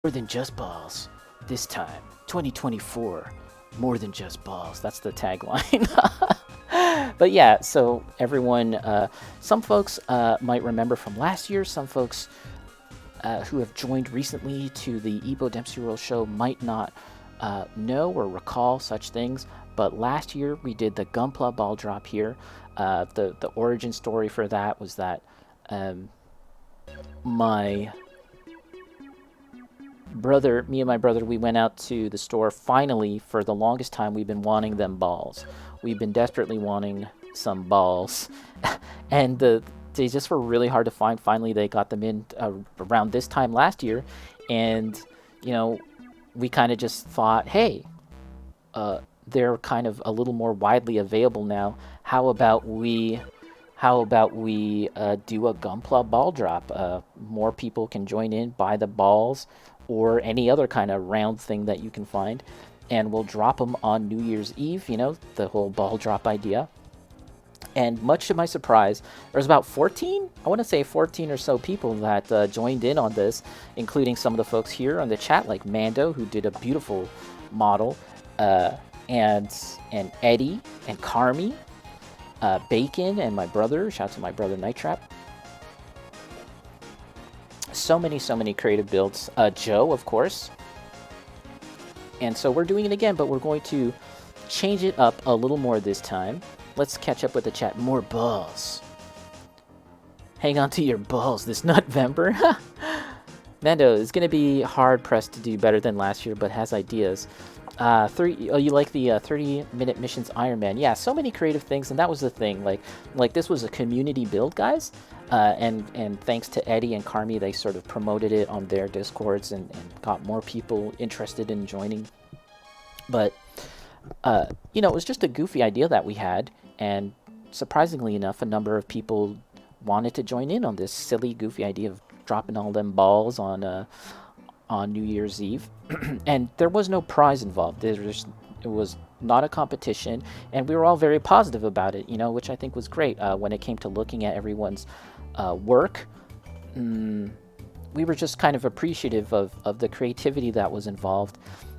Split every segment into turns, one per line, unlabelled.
More than just balls. This time, 2024, more than just balls. That's the tagline. But yeah, so everyone, some folks might remember from last year, some folks who have joined recently to the Ebo Dempsey World show might not know or recall such things. But last year we did the Gunpla ball drop here. The origin story for that was that um, my brother, me and my brother, we went out to the store. Finally, for the longest time, we've been wanting them balls. We've been desperately wanting some balls, and they just were really hard to find. Finally, they got them in around this time last year, and you know, we kind of just thought, hey, they're kind of a little more widely available now. How about we do a Gunpla ball drop? More people can join in, buy the balls, or any other kind of round thing that you can find, and we'll drop them on New Year's Eve. You know, the whole ball drop idea. And much to my surprise, there's about 14, I want to say 14 or so people that joined in on this, including some of the folks here on the chat, like Mando, who did a beautiful model, uh, and Eddie and Carmi, Bacon, and my brother. Shout out to my brother Night Trap. So many creative builds. Joe, of course. And so we're doing it again, but we're going to change it up a little more this time. Let's catch up with the chat. More balls. Hang on to your balls this November. Mando is going to be hard pressed to do better than last year, but has ideas. You like the 30-minute missions Iron Man? Yeah, so many creative things, and that was the thing. Like this was a community build, guys. And thanks to Eddie and Carmi, they sort of promoted it on their discords and got more people interested in joining. But it was just a goofy idea that we had, and surprisingly enough, a number of people wanted to join in on this silly, goofy idea of dropping all them balls on New Year's Eve. And there was no prize involved. It was not a competition, and we were all very positive about it, which I think was great. When it came to looking at everyone's work, we were just kind of appreciative of the creativity that was involved.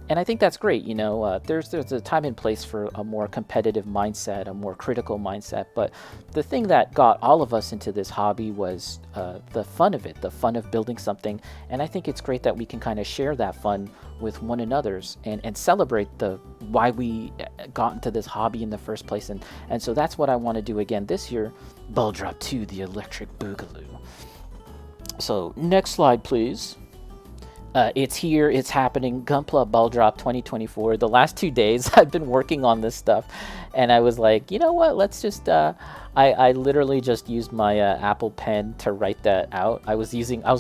And I think that's great. There's a time and place for a more competitive mindset, a more critical mindset. But the thing that got all of us into this hobby was the fun of it, the fun of building something. And I think it's great that we can kind of share that fun with one another's and celebrate why we got into this hobby in the first place. And so that's what I want to do again this year. Ball drop 2, the electric boogaloo. So next slide, please. It's here, it's happening. Gunpla Ball Drop 2024. The last 2 days I've been working on this stuff, and I was like, you know what? Let's just. I literally just used my Apple Pen to write that out. I was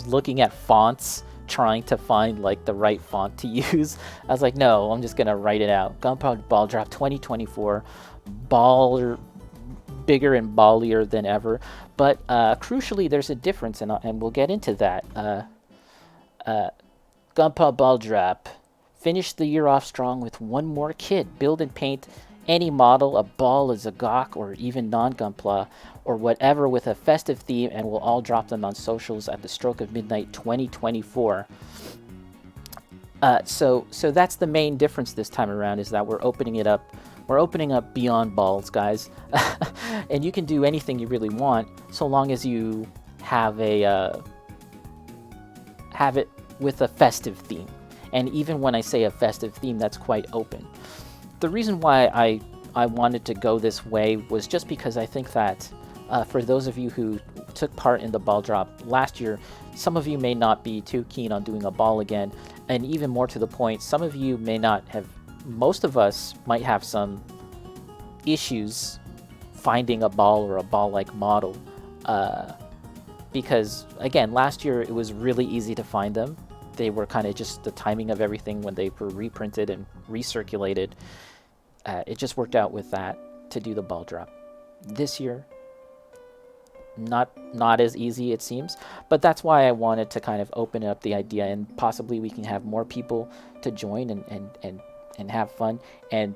looking at fonts, trying to find like the right font to use. I was like, no, I'm just gonna write it out. Gunpla Ball Drop 2024. Baller, bigger and ballier than ever. But crucially, there's a difference, and we'll get into that. Gunpla Ball Drop. Finish the year off strong with one more kit. Build and paint any model, a ball, a Zagok, or even non-Gunpla, or whatever with a festive theme, and we'll all drop them on socials at the stroke of midnight 2024. So that's the main difference this time around, is that we're opening it up. We're opening up beyond balls, guys. And you can do anything you really want, so long as you have it with a festive theme. And even when I say a festive theme, that's quite open. The reason why I wanted to go this way was just because I think that for those of you who took part in the ball drop last year, some of you may not be too keen on doing a ball again. And even more to the point, some of you may not have, most of us might have some issues finding a ball or a ball-like model. Because, again, last year it was really easy to find them. They were kind of just the timing of everything when they were reprinted and recirculated. It just worked out with that to do the ball drop. This year, not as easy, it seems. But that's why I wanted to kind of open up the idea, and possibly we can have more people to join and have fun. And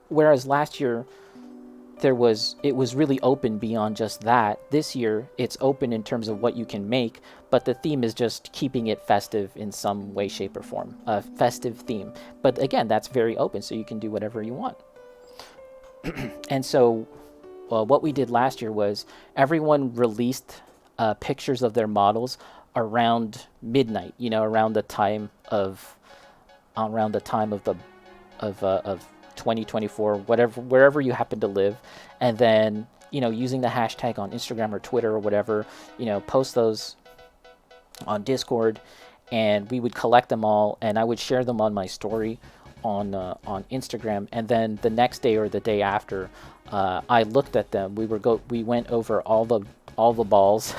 whereas last year it was really open beyond just that. This year, it's open in terms of what you can make, but the theme is just keeping it festive in some way, shape, or form. A festive theme. But again, that's very open, so you can do whatever you want. And so what we did last year was everyone released pictures of their models around midnight, around the time of the of 2024, wherever you happen to live, and then using the hashtag on Instagram or Twitter or whatever, post those on Discord, and we would collect them all, and I would share them on my story on Instagram, and then the next day or the day after, I looked at them. We went over all the balls.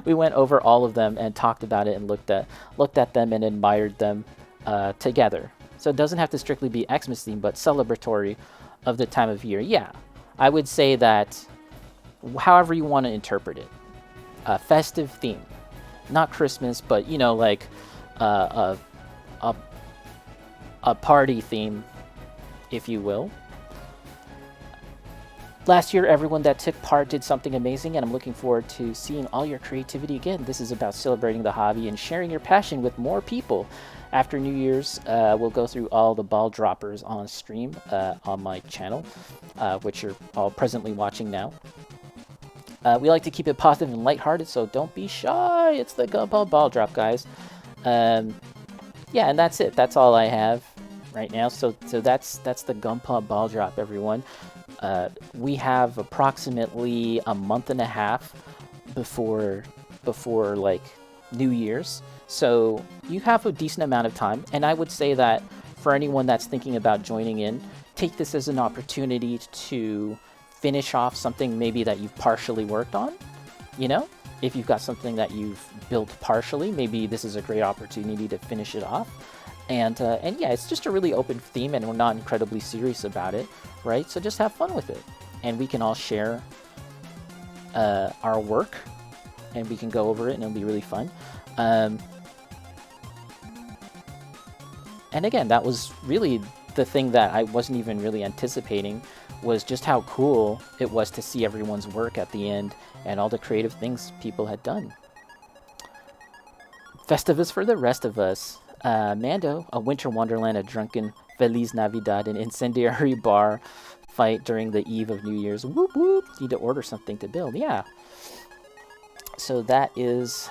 We went over all of them and talked about it and looked at them and admired them together. So it doesn't have to strictly be Xmas theme, but celebratory of the time of year. Yeah, I would say that however you want to interpret it. A festive theme. Not Christmas, but, like a party theme, if you will. Last year, everyone that took part did something amazing, and I'm looking forward to seeing all your creativity again. This is about celebrating the hobby and sharing your passion with more people. After New Year's, we'll go through all the ball droppers on stream on my channel, which you're all presently watching now. We like to keep it positive and lighthearted, so don't be shy. It's the Gunpla ball drop, guys. Yeah, and that's it. That's all I have right now. So that's the Gunpla ball drop, everyone. We have approximately a month and a half before like New Year's, so you have a decent amount of time. And I would say that for anyone that's thinking about joining in, take this as an opportunity to finish off something maybe that you've partially worked on. If you've got something that you've built partially, maybe this is a great opportunity to finish it off. And yeah, it's just a really open theme, and we're not incredibly serious about it, right? So just have fun with it, and we can all share our work, and we can go over it, and it'll be really fun. And again, that was really the thing that I wasn't even really anticipating, was just how cool it was to see everyone's work at the end and all the creative things people had done. Festivus for the rest of us. Mando, a winter wonderland, a drunken Feliz Navidad, an incendiary bar fight during the eve of New Year's. Whoop whoop! Need to order something to build. Yeah. So that is